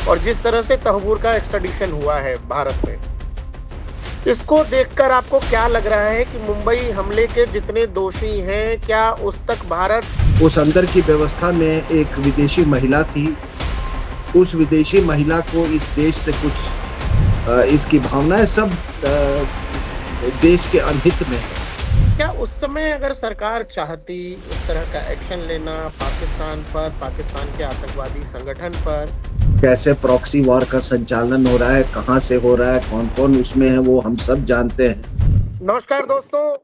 और जिस तरह से तहव्वुर का एक्सट्रेडिशन हुआ है भारत में, इसको देखकर आपको क्या लग रहा है कि मुंबई हमले के जितने दोषी हैं, क्या उस तक भारत उस अंदर की व्यवस्था में एक विदेशी महिला थी। उस विदेशी महिला को इस देश से कुछ इसकी भावनाएं सब देश के अनहित में है। क्या उस समय अगर सरकार चाहती उस तरह का एक्शन लेना पाकिस्तान पर, पाकिस्तान के आतंकवादी संगठन पर, कैसे प्रॉक्सी वॉर का संचालन हो रहा है, कहां से हो रहा है, कौन कौन उसमें है, वो हम सब जानते हैं। नमस्कार दोस्तों,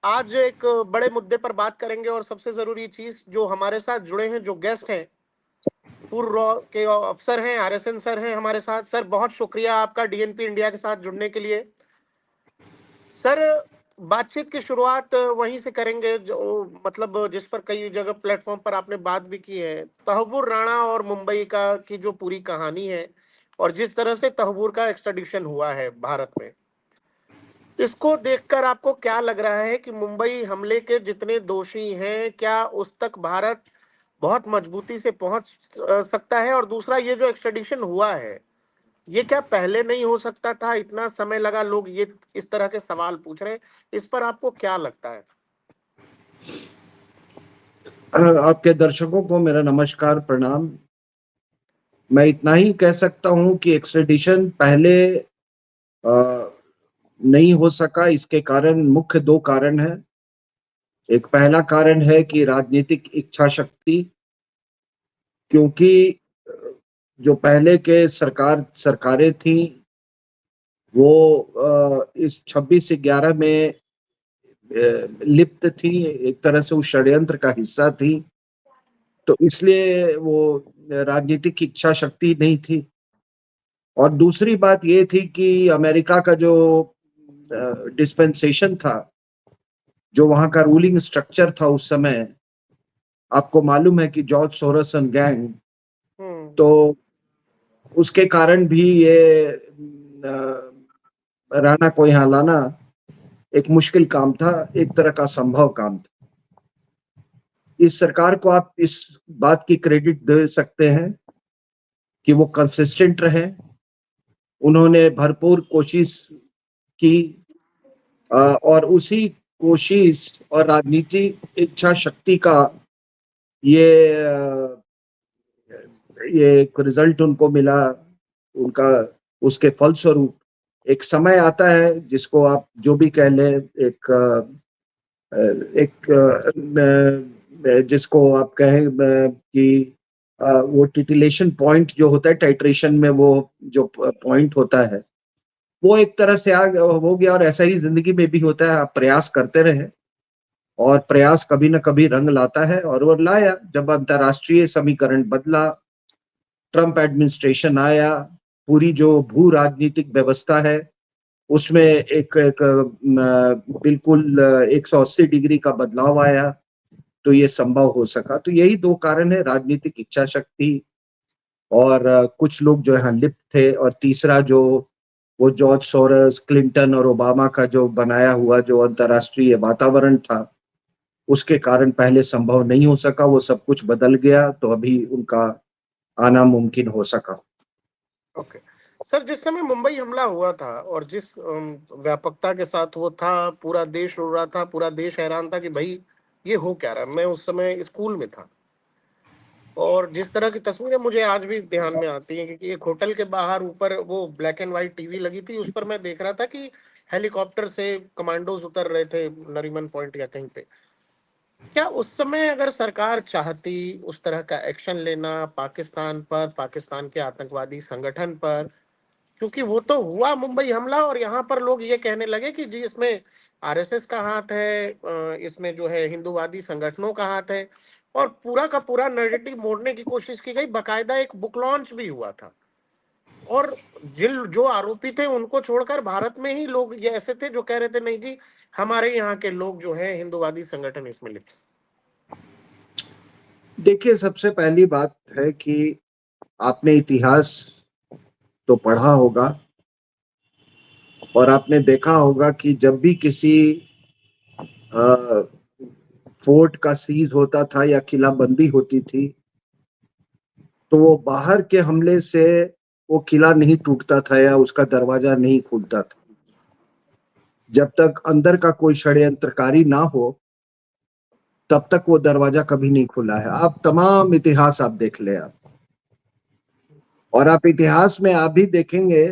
आज एक बड़े मुद्दे पर बात करेंगे और सबसे जरूरी चीज जो हमारे साथ जुड़े हैं, जो गेस्ट हैं, पूर्व रॉ के अफसर हैं, आरएसएन सर हैं हमारे साथ। सर बहुत शुक्रिया आपका डीएनपी इंडिया के साथ जुड़ने के लिए। सर बातचीत की शुरुआत वहीं से करेंगे जो मतलब जिस पर कई जगह प्लेटफॉर्म पर आपने बात भी की है, तहव्वुर राणा और मुंबई का की जो पूरी कहानी है और जिस तरह से तहव्वुर का एक्सट्रेडिशन हुआ है भारत में, इसको देखकर आपको क्या लग रहा है कि मुंबई हमले के जितने दोषी हैं, क्या उस तक भारत बहुत मजबूती से पहुंच सकता है? और दूसरा, ये जो एक्सट्रेडिशन हुआ है, ये क्या पहले नहीं हो सकता था? इतना समय लगा, लोग ये इस तरह के सवाल पूछ रहे हैं, इस पर आपको क्या लगता है? आपके दर्शकों को मेरा नमस्कार, प्रणाम। मैं इतना ही कह सकता हूं कि एक्सट्रेडिशन पहले नहीं हो सका। इसके कारण मुख्य दो कारण हैं। एक पहला कारण है कि राजनीतिक इच्छा शक्ति, क्योंकि जो पहले के सरकारें थी वो इस 26/11 में लिप्त थी, एक तरह से उस षड्यंत्र का हिस्सा थी, तो इसलिए वो राजनीतिक इच्छा शक्ति नहीं थी। और दूसरी बात ये थी कि अमेरिका का जो डिस्पेंसेशन था, जो वहां का रूलिंग स्ट्रक्चर था उस समय, आपको मालूम है कि जॉर्ज सोरोस एंड गैंग, तो उसके कारण भी ये राणा को यहाँ लाना एक मुश्किल काम था, एक तरह का संभव काम था। इस सरकार को आप इस बात की क्रेडिट दे सकते हैं कि वो कंसिस्टेंट रहे। उन्होंने भरपूर कोशिश की और उसी कोशिश और राजनीतिक इच्छा शक्ति का ये ये एक रिजल्ट उनको मिला। उनका उसके फलस्वरूप एक समय आता है जिसको आप जो भी कह लें, जिसको आप कहें कि वो टिटिलेशन पॉइंट जो होता है टाइट्रेशन में, वो जो पॉइंट होता है वो एक तरह से हो गया। और ऐसा ही जिंदगी में भी होता है, आप प्रयास करते रहे और प्रयास कभी ना कभी रंग लाता है, और वो लाया। जब अंतर्राष्ट्रीय समीकरण बदला, ट्रंप एडमिनिस्ट्रेशन आया, पूरी जो भू राजनीतिक व्यवस्था है उसमें एक बिल्कुल 180 डिग्री का बदलाव आया, तो ये संभव हो सका। तो यही दो कारण है, राजनीतिक इच्छा शक्ति और कुछ लोग जो यहाँ लिप्त थे, और तीसरा जो वो जॉर्ज सोरस, क्लिंटन और ओबामा का जो बनाया हुआ जो अंतर्राष्ट्रीय वातावरण था, उसके कारण पहले संभव नहीं हो सका। वो सब कुछ बदल गया, तो अभी उनका आना मुमकिन हो सका। ओके सर, जिस समय मुंबई हमला हुआ था और जिस व्यापकता के साथ वो था, पूरा देश रो रहा था, पूरा देश हैरान था कि भाई ये हो क्या रहा है। मैं उस समय स्कूल में था और जिस तरह की तस्वीरें मुझे आज भी ध्यान में आती हैं, क्योंकि एक होटल के बाहर ऊपर वो ब्लैक एंड व्हाइट टीवी लगी थी, उस पर मैं देख रहा था कि हेलीकॉप्टर से कमांडोज उतर रहे थे नरीमन पॉइंट या कहीं पे। क्या उस समय अगर सरकार चाहती उस तरह का एक्शन लेना पाकिस्तान पर, पाकिस्तान के आतंकवादी संगठन पर, क्योंकि वो तो हुआ मुंबई हमला और यहाँ पर लोग ये कहने लगे कि जी इसमें आरएसएस का हाथ है, इसमें जो है हिंदूवादी संगठनों का हाथ है, और पूरा का पूरा नैरेटिव मोड़ने की कोशिश की गई। बकायदा एक बुक लॉन्च भी हुआ था और जिन जो आरोपी थे उनको छोड़कर भारत में ही लोग ये ऐसे थे जो कह रहे थे नहीं जी, हमारे यहाँ के लोग जो है हिंदूवादी संगठन इसमें लिखे। देखिए, सबसे पहली बात है कि आपने इतिहास तो पढ़ा होगा और आपने देखा होगा कि जब भी किसी फोर्ट का सीज होता था या किलाबंदी होती थी, तो वो बाहर के हमले से वो किला नहीं टूटता था या उसका दरवाजा नहीं खुलता था जब तक अंदर का कोई षड्यंत्रकारी ना हो, तब तक वो दरवाजा कभी नहीं खुला है। आप तमाम इतिहास आप देख ले आप, और आप इतिहास में आप भी देखेंगे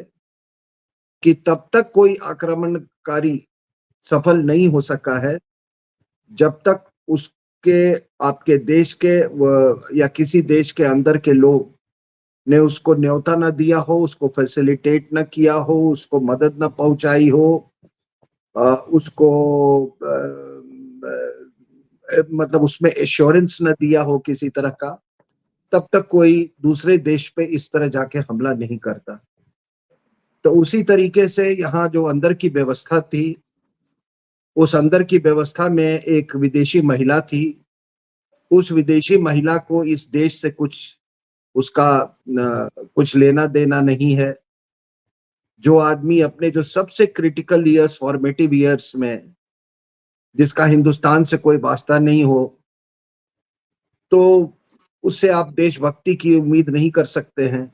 कि तब तक कोई आक्रमणकारी सफल नहीं हो सका है जब तक उसके आपके देश के या किसी देश के अंदर के लोग ने उसको न्योता न दिया हो, उसको फैसिलिटेट न किया हो, उसको मदद न पहुंचाई हो, उसको मतलब उसमें एश्योरेंस न दिया हो किसी तरह का, तब तक कोई दूसरे देश पे इस तरह जाके हमला नहीं करता। तो उसी तरीके से यहाँ जो अंदर की व्यवस्था थी, उस अंदर की व्यवस्था में एक विदेशी महिला थी। उस विदेशी महिला को इस देश से उसका कुछ लेना देना नहीं है। जो आदमी अपने जो सबसे क्रिटिकल ईयर्स, फॉर्मेटिव ईयर्स में जिसका हिंदुस्तान से कोई वास्ता नहीं हो, तो उससे आप देशभक्ति की उम्मीद नहीं कर सकते हैं।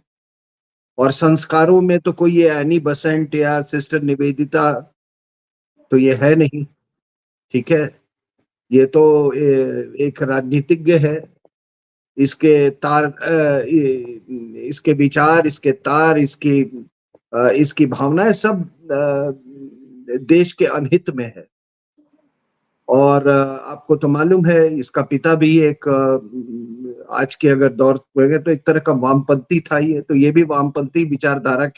और संस्कारों में तो कोई ये एनी बसेंट या सिस्टर निवेदिता तो ये है नहीं, ठीक है। ये तो एक राजनीतिज्ञ है। इसके तार इसके विचार, इसके तार, इसकी भावनाएं सब देश के अनहित में है। और आपको तो मालूम है इसका पिता भी एक आज के अगर दौर में तो एक तरह का वामपंथी था। ये तो ये भी वामपंथी विचारधारा,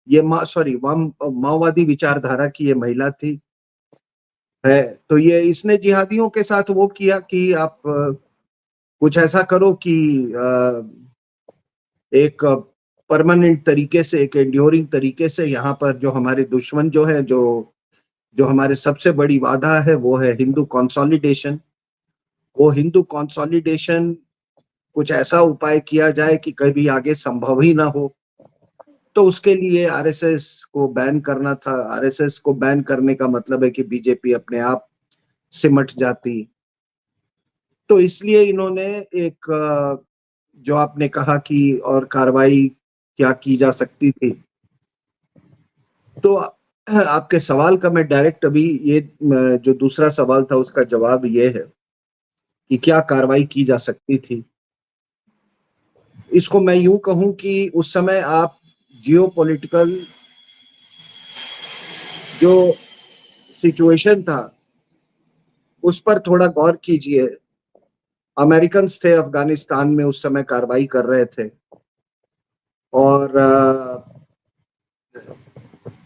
ये माओवादी विचारधारा की ये महिला थी है। तो ये इसने जिहादियों के साथ वो किया कि आप कुछ ऐसा करो कि एक परमानेंट तरीके से, एक एंड्योरिंग तरीके से यहाँ पर जो हमारे दुश्मन जो है, जो हमारे सबसे बड़ी बाधा है, वो है हिंदू कंसोलिडेशन। वो हिंदू कंसोलिडेशन कुछ ऐसा उपाय किया जाए कि कभी आगे संभव ही ना हो। तो उसके लिए आरएसएस को बैन करना था। आरएसएस को बैन करने का मतलब है कि बीजेपी अपने आप सिमट जाती। तो इसलिए इन्होंने एक जो आपने कहा कि और कार्रवाई क्या की जा सकती थी, तो आपके सवाल का मैं डायरेक्ट अभी ये जो दूसरा सवाल था उसका जवाब ये है कि क्या कार्रवाई की जा सकती थी। इसको मैं यूं कहूं कि उस समय आप जियोपॉलिटिकल जो सिचुएशन था उस पर थोड़ा गौर कीजिए। अमेरिकन थे अफगानिस्तान में उस समय कार्रवाई कर रहे थे, और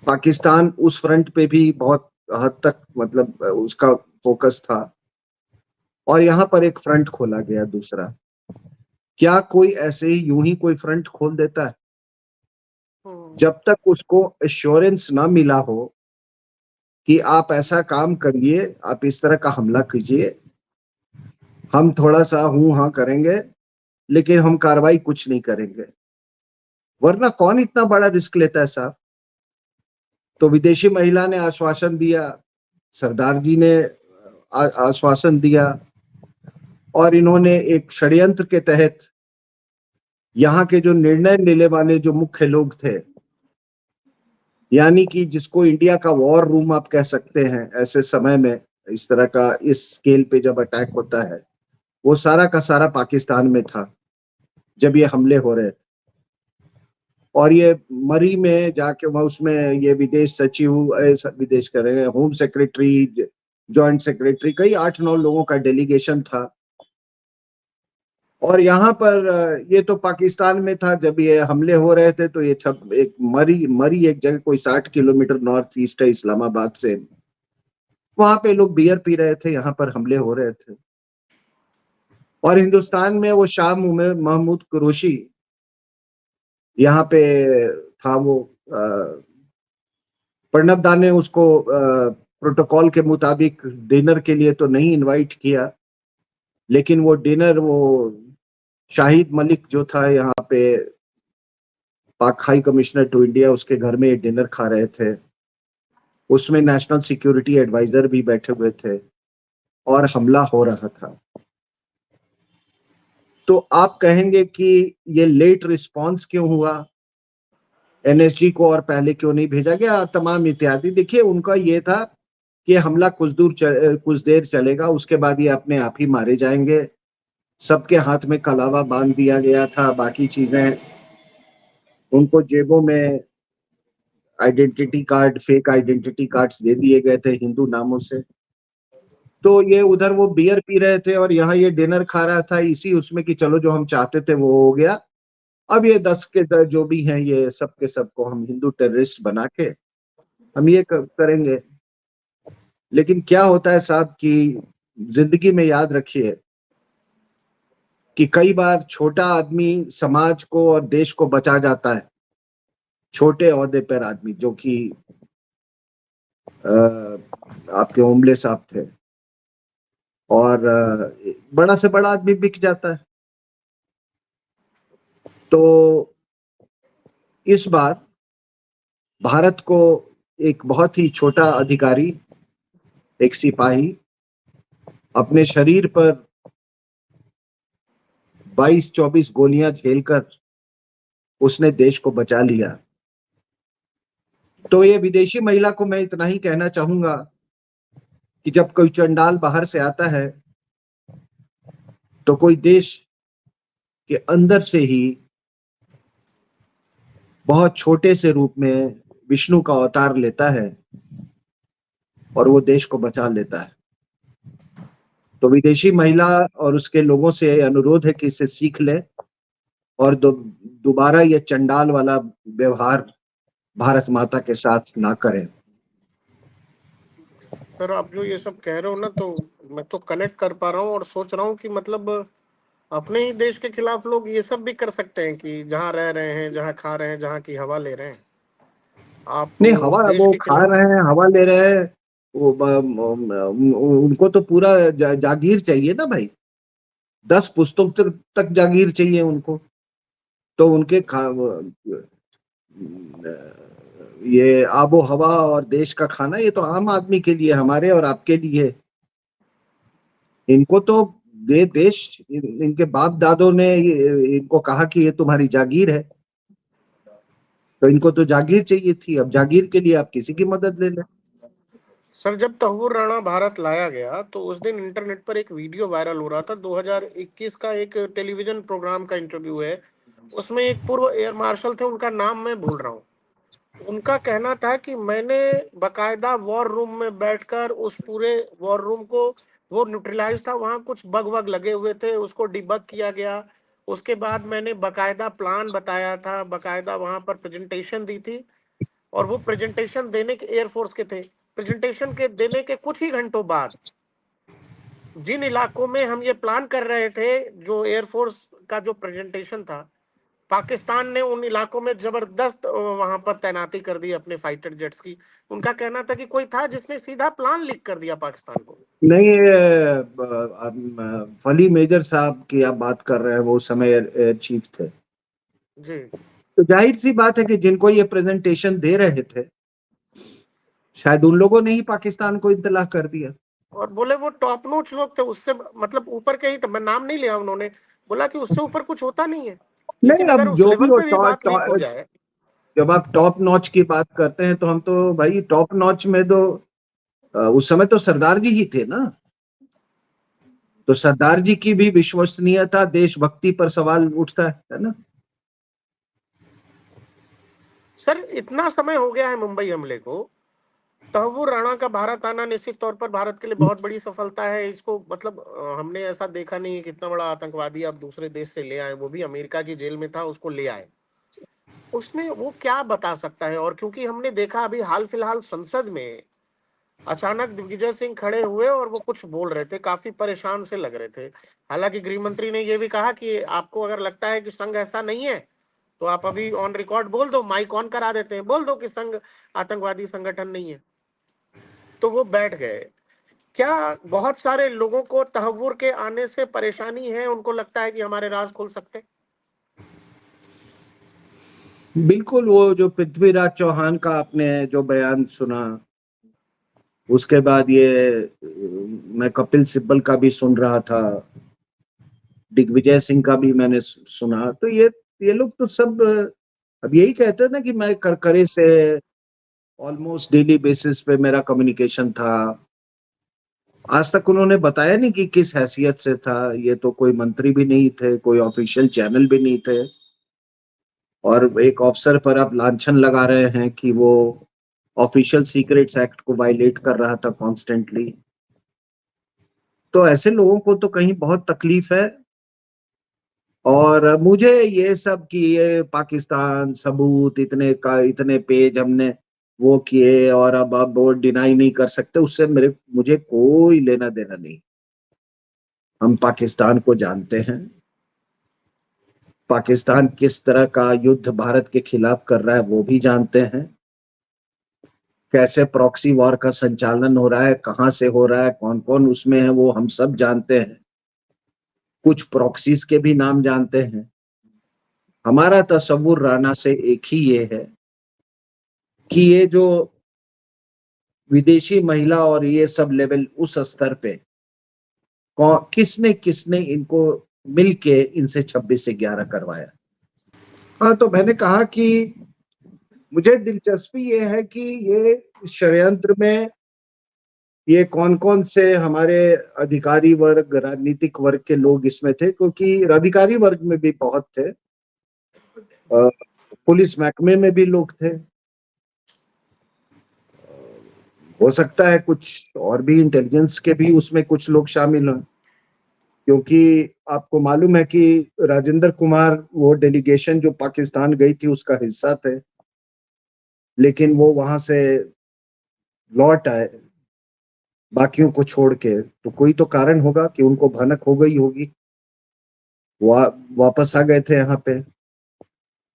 पाकिस्तान उस फ्रंट पे भी बहुत हद तक मतलब उसका फोकस था। और यहाँ पर एक फ्रंट खोला गया दूसरा। क्या कोई ऐसे ही यूं ही कोई फ्रंट खोल देता है? जब तक उसको एश्योरेंस ना मिला हो कि आप ऐसा काम करिए, आप इस तरह का हमला कीजिए, हम थोड़ा सा हूं हाँ करेंगे लेकिन हम कार्रवाई कुछ नहीं करेंगे, वरना कौन इतना बड़ा रिस्क लेता है साहब। तो विदेशी महिला ने आश्वासन दिया, सरदार जी ने आश्वासन दिया, और इन्होंने एक षड्यंत्र के तहत यहाँ के जो निर्णय लेने वाले जो मुख्य लोग थे, यानी कि जिसको इंडिया का वॉर रूम आप कह सकते हैं ऐसे समय में, इस तरह का इस स्केल पे जब अटैक होता है, वो सारा का सारा पाकिस्तान में था जब ये हमले हो रहे थे। और ये मरी में जाके वहां उसमें ये विदेश सचिव, विदेश कर रहे हैं, होम सेक्रेटरी, जॉइंट सेक्रेटरी, कई 8-9 लोगों का डेलीगेशन था। और यहाँ पर ये तो पाकिस्तान में था जब ये हमले हो रहे थे। तो ये एक मरी एक जगह कोई 60 किलोमीटर नॉर्थ ईस्ट है इस्लामाबाद से। वहां पे लोग बियर पी रहे थे, यहाँ पर हमले हो रहे थे। और हिंदुस्तान में वो शाह महमूद कुरैशी यहाँ पे था। वो प्रणब दा ने उसको प्रोटोकॉल के मुताबिक डिनर के लिए तो नहीं इनवाइट किया, लेकिन वो डिनर वो शाहिद मलिक जो था यहाँ पे पाक हाई कमिश्नर टू इंडिया, उसके घर में डिनर खा रहे थे। उसमें नेशनल सिक्योरिटी एडवाइजर भी बैठे हुए थे और हमला हो रहा था। तो आप कहेंगे कि ये लेट रिस्पॉन्स क्यों हुआ, एनएसजी को और पहले क्यों नहीं भेजा गया, तमाम इत्यादि। देखिए उनका ये था कि हमला कुछ देर चलेगा, उसके बाद ये अपने आप ही मारे जाएंगे। सबके हाथ में कलावा बांध दिया गया था, बाकी चीजें उनको जेबों में identity card, fake identity cards they दिए गए थे हिंदू नामों से। तो ये उधर वो बियर पी रहे थे और यहाँ ये डिनर खा रहा था, इसी उसमें कि चलो जो हम चाहते थे वो हो गया। अब ये 10 के 10 जो भी हैं, ये सब के सबको हम हिंदू टेररिस्ट बना के हम ये करेंगे। लेकिन क्या होता है साहब कि जिंदगी में याद रखिए कि कई बार छोटा आदमी समाज को और देश को बचा जाता है। छोटे ओहदे पर आदमी जो कि आपके ओमले साहब थे, और बड़ा से बड़ा आदमी बिक जाता है। तो इस बार भारत को एक बहुत ही छोटा अधिकारी, एक सिपाही, अपने शरीर पर 22-24 गोलियां झेलकर उसने देश को बचा लिया। तो ये विदेशी महिला को मैं इतना ही कहना चाहूंगा कि जब कोई चंडाल बाहर से आता है तो कोई देश के अंदर से ही बहुत छोटे से रूप में विष्णु का अवतार लेता है और वो देश को बचा लेता है। तो विदेशी महिला और उसके लोगों से अनुरोध है कि इसे सीख ले और दोबारा ये चंडाल वाला व्यवहार भारत माता के साथ ना करें। सर आप जो ये सब कह रहे हो ना, तो मैं तो कनेक्ट कर पा रहा हूँ और सोच रहा हूँ कि मतलब अपने ही देश के खिलाफ लोग ये सब भी कर सकते हैं कि जहाँ रह रहे हैं, जहाँ खा रहे हैं, जहाँ की हवा ले रहे हैं, आप नहीं, उस हवा देश वो के खा खिलाफ। रहे हैं, हवा ले रहे हैं, वो उनको तो पूरा जागीर चाहिए ना भाई। 10 पुस्तक तक जागीर चाहिए उनको। तो उनके ये आबो हवा और देश का खाना, ये तो आम आदमी के लिए, हमारे और आपके लिए। इनको तो देश, इनके बाप दादों ने इनको कहा कि ये तुम्हारी जागीर है, तो इनको तो जागीर चाहिए थी। अब जागीर के लिए आप किसी की मदद ले लें। सर जब तहव्वुर राणा भारत लाया गया तो उस दिन इंटरनेट पर एक वीडियो वायरल हो रहा था, 2021 का एक टेलीविजन प्रोग्राम का इंटरव्यू है। उसमें एक पूर्व एयर मार्शल थे, उनका नाम मैं भूल रहा हूँ। उनका कहना था कि मैंने बकायदा वॉर रूम में बैठकर उस पूरे वॉर रूम को, वो न्यूट्रलाइज था, वहां कुछ बग वग लगे हुए थे, उसको डिबग किया गया। उसके बाद मैंने बकायदा प्लान बताया था, बकायदा वहां पर प्रेजेंटेशन दी थी। और वो प्रेजेंटेशन देने के एयरफोर्स के थे, प्रेजेंटेशन के देने के कुछ ही घंटों बाद जिन इलाकों में हम ये प्लान कर रहे थे, जो एयरफोर्स का जो प्रेजेंटेशन था, पाकिस्तान ने उन इलाकों में जबरदस्त वहां पर तैनाती कर दी अपने फाइटर जेट्स की। उनका कहना था कि कोई था जिसने सीधा प्लान लीक कर दिया पाकिस्तान को। नहीं, फली मेजर साहब की आप बात कर रहे हैं, वो उस समय एयर चीफ थे। जी। तो जाहिर सी बात है कि जिनको ये प्रेजेंटेशन दे रहे थे, शायद उन लोगों ने ही पाकिस्तान को इत्तला कर दिया। और बोले वो टॉप नोच लोग थे, उससे मतलब ऊपर के ही, तो मैं नाम नहीं लिया, उन्होंने बोला कि उससे ऊपर कुछ होता नहीं है। नहीं, लेकिन अगर अब उस जो भी लेवल हो, पे भी बात लीक हो जाए। जब आप टॉप नॉच की बात करते हैं तो हम तो भाई टॉप नॉच में तो उस समय तो सरदार जी ही थे ना। तो सरदार जी की भी विश्वसनीयता, देशभक्ति पर सवाल उठता है ना। सर इतना समय हो गया है मुंबई हमले को, तहव्वुर राणा का भारत आना निश्चित तौर पर भारत के लिए बहुत बड़ी सफलता है। इसको मतलब हमने ऐसा देखा नहीं है कि इतना बड़ा आतंकवादी आप दूसरे देश से ले आए, वो भी अमेरिका की जेल में था, उसको ले आए। उसमें वो क्या बता सकता है? और क्योंकि हमने देखा अभी हाल फिलहाल संसद में अचानक दिग्विजय सिंह खड़े हुए और वो कुछ बोल रहे थे, काफी परेशान से लग रहे थे। हालांकि गृह मंत्री ने ये भी कहा कि आपको अगर लगता है कि संघ ऐसा नहीं है तो आप अभी ऑन रिकॉर्ड बोल दो, माइक ऑन करा देते हैं, बोल दो कि संघ आतंकवादी संगठन नहीं है। तो वो बैठ गए। क्या बहुत सारे लोगों को तहव्वुर के आने से परेशानी है, उनको लगता है कि हमारे राज खुल सकते? बिल्कुल। वो जो पृथ्वीराज चौहान का आपने जो बयान सुना, उसके बाद ये मैं कपिल सिब्बल का भी सुन रहा था, दिग्विजय सिंह का भी मैंने सुना। तो ये लोग तो सब अब यही कहते हैं ना कि मैं करकरे से ऑलमोस्ट डेली बेसिस पे मेरा कम्युनिकेशन था। आज तक उन्होंने बताया नहीं कि किस हैसियत से था। ये तो कोई मंत्री भी नहीं थे, कोई ऑफिशियल चैनल भी नहीं थे, और एक ऑफिसर पर आप लांछन लगा रहे हैं कि वो ऑफिशियल सीक्रेट्स एक्ट को वायलेट कर रहा था कॉन्स्टेंटली। तो ऐसे लोगों को तो कहीं बहुत तकलीफ है। और मुझे ये सब कि ये पाकिस्तान सबूत इतने पेज हमने वो किए और अब वो डिनाई नहीं कर सकते, उससे मुझे कोई लेना देना नहीं। हम पाकिस्तान को जानते हैं। पाकिस्तान किस तरह का युद्ध भारत के खिलाफ कर रहा है वो भी जानते हैं। कैसे प्रॉक्सी वॉर का संचालन हो रहा है, कहां से हो रहा है, कौन कौन उसमें है, वो हम सब जानते हैं। कुछ प्रॉक्सीज के भी नाम जानते हैं। हमारा तस्वुर राणा से एक ही ये है कि ये जो विदेशी महिला और ये सब लेवल उस स्तर पे किसने किसने इनको मिलके इनसे 26 से 11 करवाया। हाँ, तो मैंने कहा कि मुझे दिलचस्पी ये है कि ये षड्यंत्र में ये कौन कौन से हमारे अधिकारी वर्ग, राजनीतिक वर्ग के लोग इसमें थे, क्योंकि अधिकारी वर्ग में भी बहुत थे, पुलिस महकमे में भी लोग थे। हो सकता है कुछ और भी इंटेलिजेंस के भी उसमें कुछ लोग शामिल हों, क्योंकि आपको मालूम है कि राजेंद्र कुमार वो डेलीगेशन जो पाकिस्तान गई थी उसका हिस्सा थे, लेकिन वो वहां से लौट आए बाकियों को छोड़ के। तो कोई तो कारण होगा कि उनको भनक हो गई होगी, वापस आ गए थे यहाँ पे।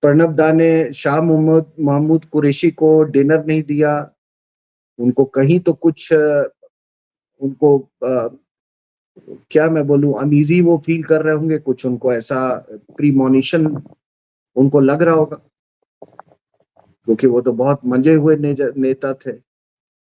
प्रणब दा ने शाह महमूद कुरैशी को डिनर नहीं दिया, उनको कहीं तो कुछ उनको क्या मैं बोलूं, अनईजी वो फील कर रहे होंगे, कुछ उनको ऐसा प्रीमोनिशन उनको लग रहा होगा, क्योंकि वो तो बहुत मंजे हुए नेता थे।